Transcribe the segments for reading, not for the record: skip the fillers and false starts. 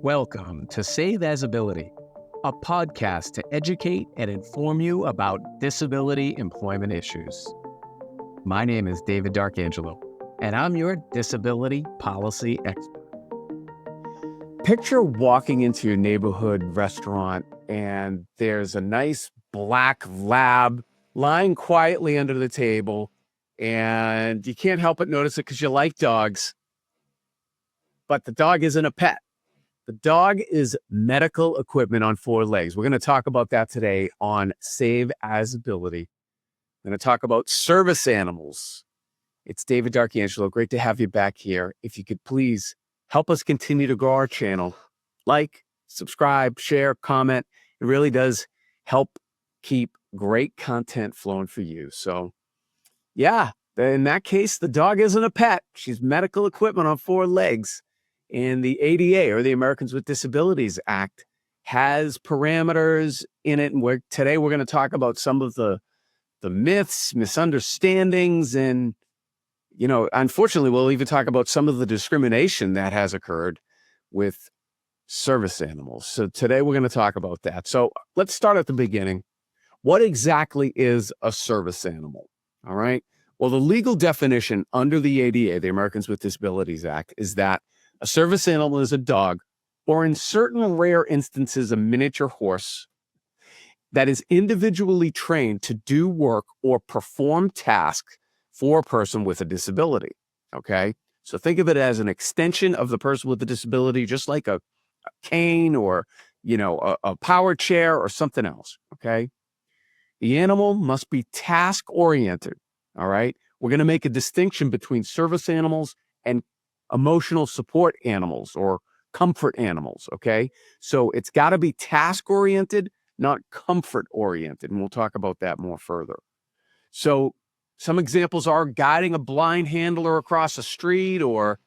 Welcome to Save As Ability, a podcast to educate and inform you about disability employment issues. My name is David D'Arcangelo, and I'm your disability policy expert. Picture walking into your neighborhood restaurant and there's a nice black lab lying quietly under the table, and you can't help but notice it because you like dogs, but the dog isn't a pet. The dog is medical equipment on four legs. We're going to talk about that today on Save As Ability. I'm going to talk about service animals. It's David D'Arcangelo. Great to have you back here. If you could please help us continue to grow our channel. Like, subscribe, share, comment. It really does help keep great content flowing for you. So, yeah, in that case, the dog isn't a pet. She's medical equipment on four legs. And the ADA, or the Americans with Disabilities Act, has parameters in it. And today we're going to talk about some of the myths, misunderstandings, and unfortunately, we'll even talk about some of the discrimination that has occurred with service animals. So today we're going to talk about that. So let's start at the beginning. What exactly is a service animal? All right. Well, the legal definition under the ADA, the Americans with Disabilities Act, is that a service animal is a dog, or in certain rare instances, a miniature horse, that is individually trained to do work or perform tasks for a person with a disability, okay? So think of it as an extension of the person with the disability, just like a cane or, a power chair or something else, okay? The animal must be task-oriented, all right? We're going to make a distinction between service animals and emotional support animals or comfort animals, okay? So it's got to be task-oriented, not comfort-oriented, and we'll talk about that more further. So some examples are guiding a blind handler across a street, or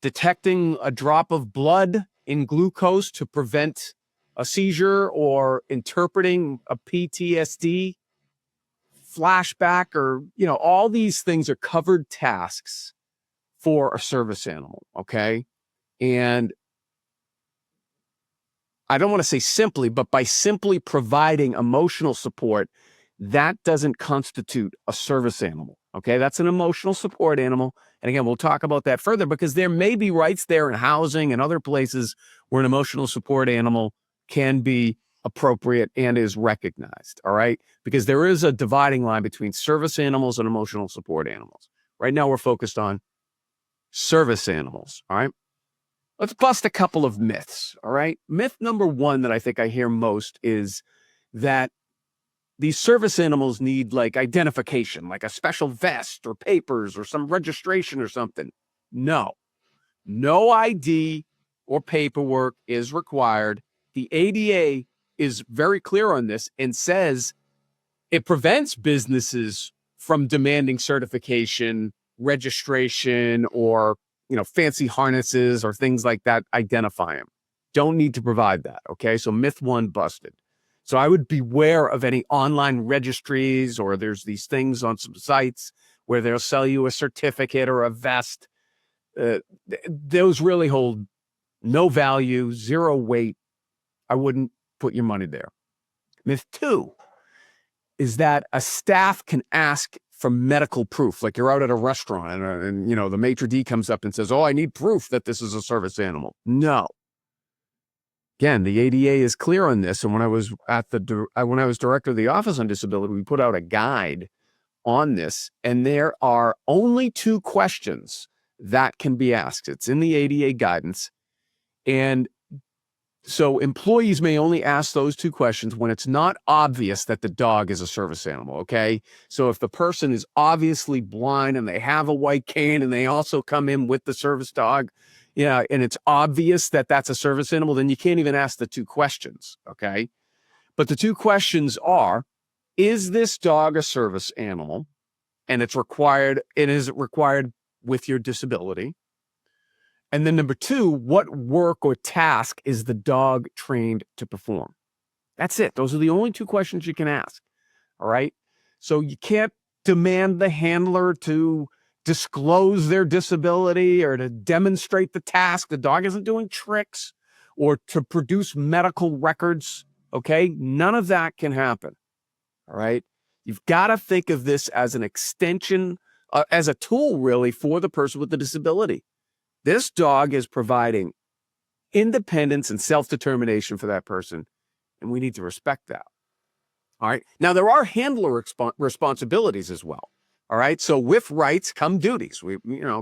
detecting a drop of blood in glucose to prevent a seizure, or interpreting a PTSD flashback, or, all these things are covered tasks for a service animal, okay? And I don't want to say simply, but by simply providing emotional support, that doesn't constitute a service animal, okay? That's an emotional support animal. And again, we'll talk about that further, because there may be rights there in housing and other places where an emotional support animal can be appropriate and is recognized, all right? Because there is a dividing line between service animals and emotional support animals. Right now, we're focused on service animals, all right? Let's bust a couple of myths, all right? Myth number one that I think I hear most is that these service animals need like identification, like a special vest or papers or some registration or something. No ID or paperwork is required. The ADA is very clear on this and says it prevents businesses from demanding certification, registration, or fancy harnesses or things like that identify them. Don't need to provide that, okay? So myth one busted. So I would beware of any online registries, or there's these things on some sites where they'll sell you a certificate or a vest. Those really hold no value, zero weight. I wouldn't put your money there. Myth two is that a staff can ask for medical proof. Like you're out at a restaurant and the maitre d' comes up and says, "Oh, I need proof that this is a service animal." No. Again, the ADA is clear on this. And when I was director of the Office on Disability, we put out a guide on this, and there are only two questions that can be asked. It's in the ADA guidance. And so employees may only ask those two questions when it's not obvious that the dog is a service animal, okay? So if the person is obviously blind and they have a white cane and they also come in with the service dog, and it's obvious that that's a service animal, then you can't even ask the two questions, okay? But the two questions are, is this dog a service animal? And is it required with your disability? And then number two, what work or task is the dog trained to perform? That's it. Those are the only two questions you can ask. All right. So you can't demand the handler to disclose their disability or to demonstrate the task. The dog isn't doing tricks or to produce medical records. Okay. None of that can happen. All right. You've got to think of this as an extension, as a tool really for the person with the disability. This dog is providing independence and self-determination for that person, and we need to respect that. All right. Now, there are handler responsibilities as well. All right. So with rights come duties.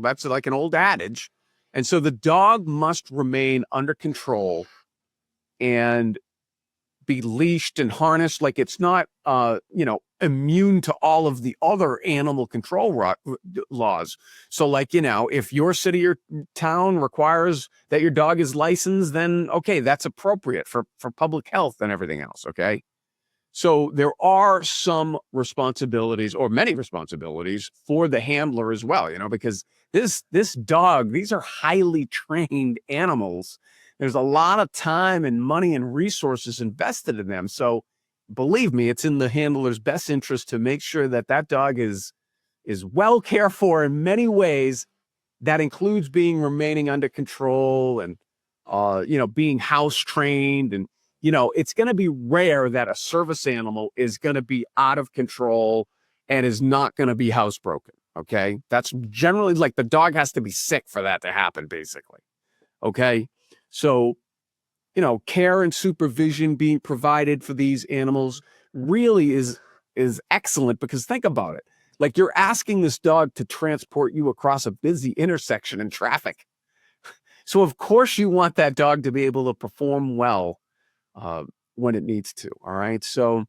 That's like an old adage. And so the dog must remain under control and be leashed and harnessed. Like it's not, immune to all of the other animal control laws. So like, if your city or town requires that your dog is licensed, then okay, that's appropriate for public health and everything else. Okay. So there are some responsibilities, or many responsibilities, for the handler as well, because this dog, these are highly trained animals. There's a lot of time and money and resources invested in them. So believe me, it's in the handler's best interest to make sure that that dog is well cared for in many ways. That includes remaining under control and, being house trained. And, it's going to be rare that a service animal is going to be out of control and is not going to be housebroken. Okay. That's generally like the dog has to be sick for that to happen, basically. Okay. So, care and supervision being provided for these animals really is excellent, because think about it. Like, you're asking this dog to transport you across a busy intersection in traffic. So of course you want that dog to be able to perform well when it needs to. All right. So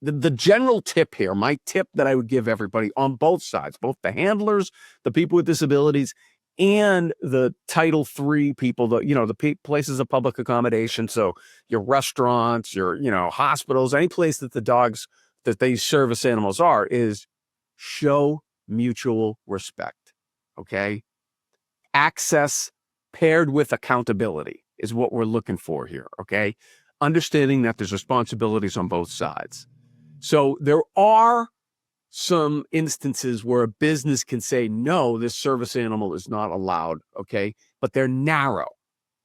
the general tip here, my tip that I would give everybody on both sides, both the handlers, the people with disabilities, and the Title III people, the places of public accommodation. So your restaurants, your, hospitals, any place that the dogs, that these service animals are, is show mutual respect. Okay. Access paired with accountability is what we're looking for here. Okay. Understanding that there's responsibilities on both sides. So there are some instances where a business can say, no, this service animal is not allowed. Okay. But they're narrow.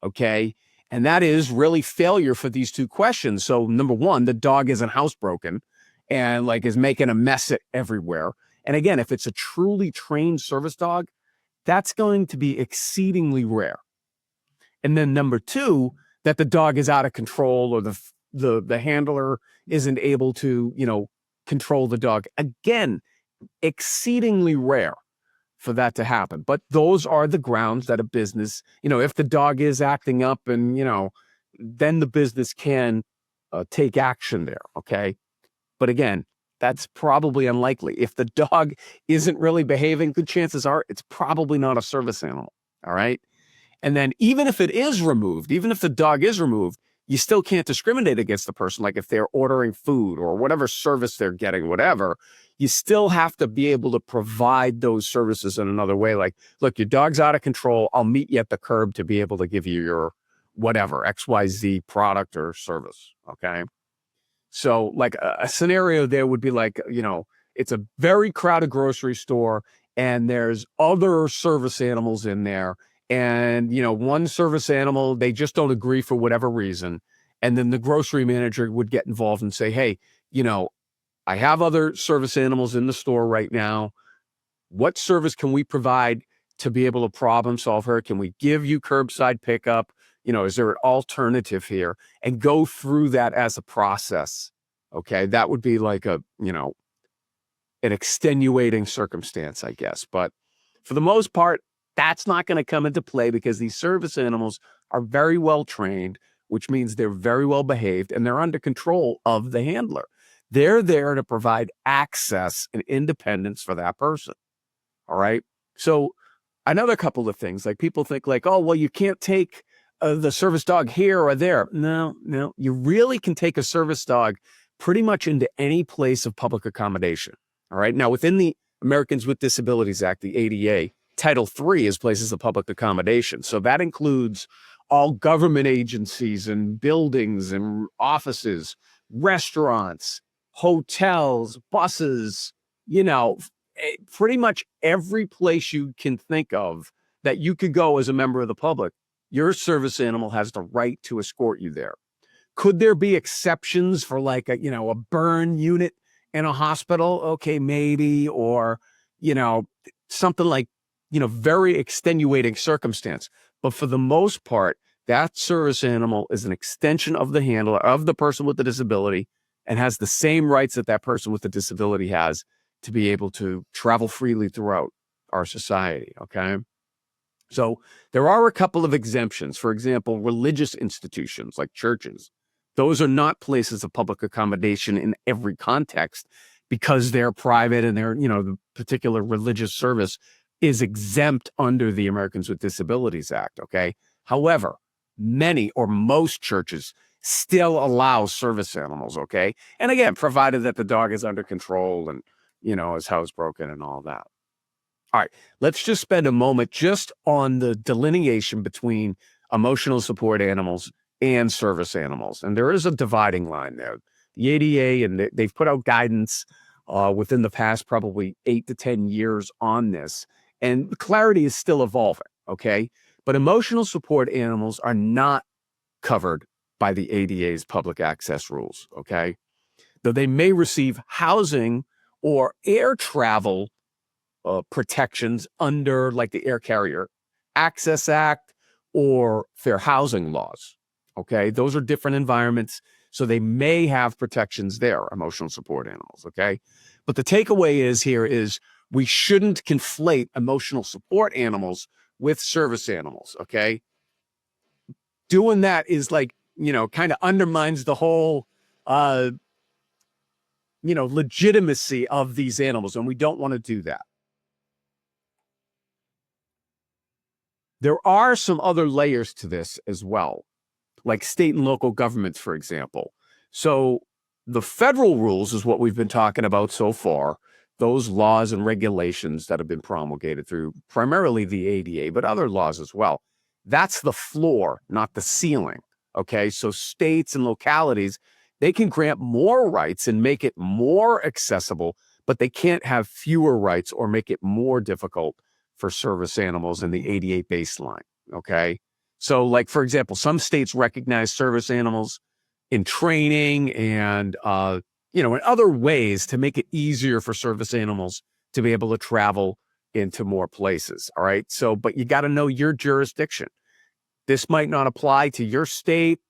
Okay. And that is really failure for these two questions. So number one, the dog isn't housebroken and is making a mess everywhere. And again, if it's a truly trained service dog, that's going to be exceedingly rare. And then number two, that the dog is out of control, or the handler isn't able to, control the dog. Again, exceedingly rare for that to happen. But those are the grounds that a business, if the dog is acting up and, then the business can take action there. Okay. But again, that's probably unlikely. If the dog isn't really behaving, good chances are it's probably not a service animal. All right. And then even if it is removed, even if the dog is removed, you still can't discriminate against the person. Like if they're ordering food or whatever service they're getting, whatever, you still have to be able to provide those services in another way. Like, look, your dog's out of control. I'll meet you at the curb to be able to give you your whatever, XYZ product or service. Okay. So like a scenario there would be like, it's a very crowded grocery store and there's other service animals in there. And, one service animal, they just don't agree for whatever reason. And then the grocery manager would get involved and say, hey, I have other service animals in the store right now. What service can we provide to be able to problem solve her? Can we give you curbside pickup? Is there an alternative here? And go through that as a process. Okay. That would be like an extenuating circumstance, I guess. But for the most part, that's not going to come into play because these service animals are very well trained, which means they're very well behaved and they're under control of the handler. They're there to provide access and independence for that person. All right. So another couple of things, like people think like, oh, well, you can't take the service dog here or there. No, you really can take a service dog pretty much into any place of public accommodation. All right. Now, within the Americans with Disabilities Act, the ADA, Title III is places of public accommodation. So that includes all government agencies and buildings and offices, restaurants, hotels, buses, pretty much every place you can think of that you could go as a member of the public, your service animal has the right to escort you there. Could there be exceptions for like a burn unit in a hospital? Okay, maybe, or, something like, very extenuating circumstance. But for the most part, that service animal is an extension of the handler, of the person with the disability, and has the same rights that that person with the disability has to be able to travel freely throughout our society. Okay. So there are a couple of exemptions. For example, religious institutions like churches. Those are not places of public accommodation in every context because they're private and the particular religious service is exempt under the Americans with Disabilities Act. Okay. However, many or most churches still allow service animals. Okay. And again, provided that the dog is under control and, is housebroken and all that. All right, let's just spend a moment just on the delineation between emotional support animals and service animals. And there is a dividing line there. The ADA, and they've put out guidance within the past probably 8 to 10 years on this. And clarity is still evolving, okay? But emotional support animals are not covered by the ADA's public access rules, okay? Though they may receive housing or air travel protections under like the Air Carrier Access Act or fair housing laws. Okay, those are different environments. So they may have protections there, emotional support animals. Okay, but the takeaway is we shouldn't conflate emotional support animals with service animals. Okay, doing that is like, kind of undermines the whole, legitimacy of these animals. And we don't want to do that. There are some other layers to this as well, like state and local governments, for example. So the federal rules is what we've been talking about so far, those laws and regulations that have been promulgated through primarily the ADA, but other laws as well. That's the floor, not the ceiling. Okay, so states and localities, they can grant more rights and make it more accessible, but they can't have fewer rights or make it more difficult for service animals in the ADA baseline. Okay. So, like, for example, some states recognize service animals in training and, in other ways to make it easier for service animals to be able to travel into more places. All right. So, but you got to know your jurisdiction. This might not apply to your state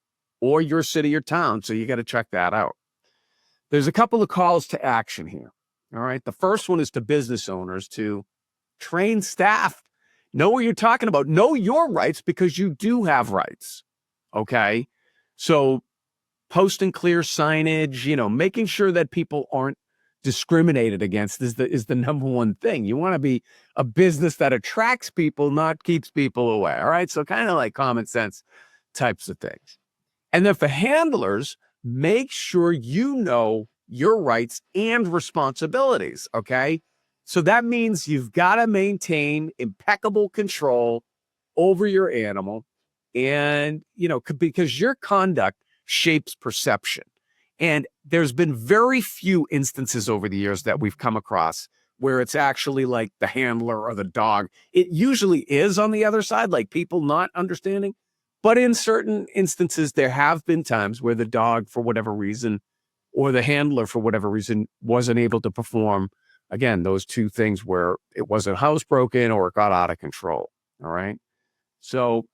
or your city or town. So you got to check that out. There's a couple of calls to action here. All right. The first one is to business owners to train staff. Know what you're talking about. Know your rights because you do have rights. Okay. So post and clear signage, making sure that people aren't discriminated against is the number one thing. You want to be a business that attracts people, not keeps people away. All right. So kind of like common sense types of things. And then for handlers, make sure you know your rights and responsibilities. Okay. So that means you've got to maintain impeccable control over your animal and, because your conduct shapes perception. And there's been very few instances over the years that we've come across where it's actually like the handler or the dog. It usually is on the other side, like people not understanding. But in certain instances, there have been times where the dog, for whatever reason, or the handler, for whatever reason, wasn't able to perform, again, those two things where it wasn't housebroken or it got out of control. All right. So,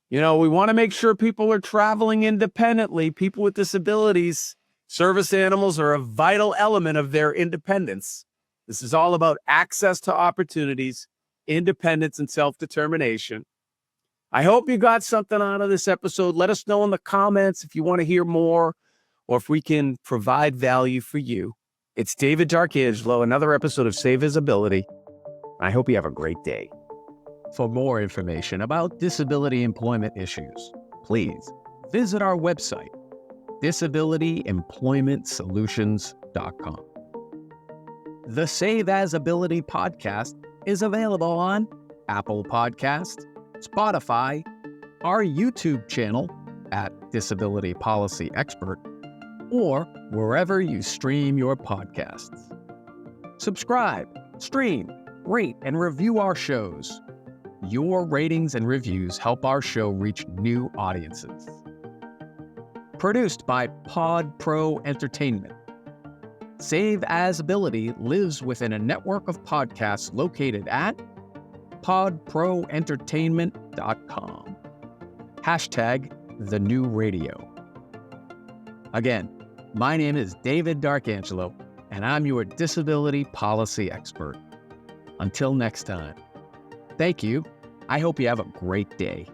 we want to make sure people are traveling independently. People with disabilities, service animals are a vital element of their independence. This is all about access to opportunities, independence, and self-determination. I hope you got something out of this episode. Let us know in the comments if you want to hear more or if we can provide value for you. It's David Darkangelo, another episode of Save Visibility. I hope you have a great day. For more information about disability employment issues, please visit our website, disabilityemploymentsolutions.com. The Save As Ability podcast is available on Apple Podcasts, Spotify, our YouTube channel at Disability Policy Expert, or wherever you stream your podcasts. Subscribe, stream, rate, and review our shows. Your ratings and reviews help our show reach new audiences. Produced by Pod Pro Entertainment. Save As Ability lives within a network of podcasts located at podproentertainment.com. Hashtag the new radio. Again, my name is David Darkangelo, and I'm your disability policy expert. Until next time, thank you. I hope you have a great day.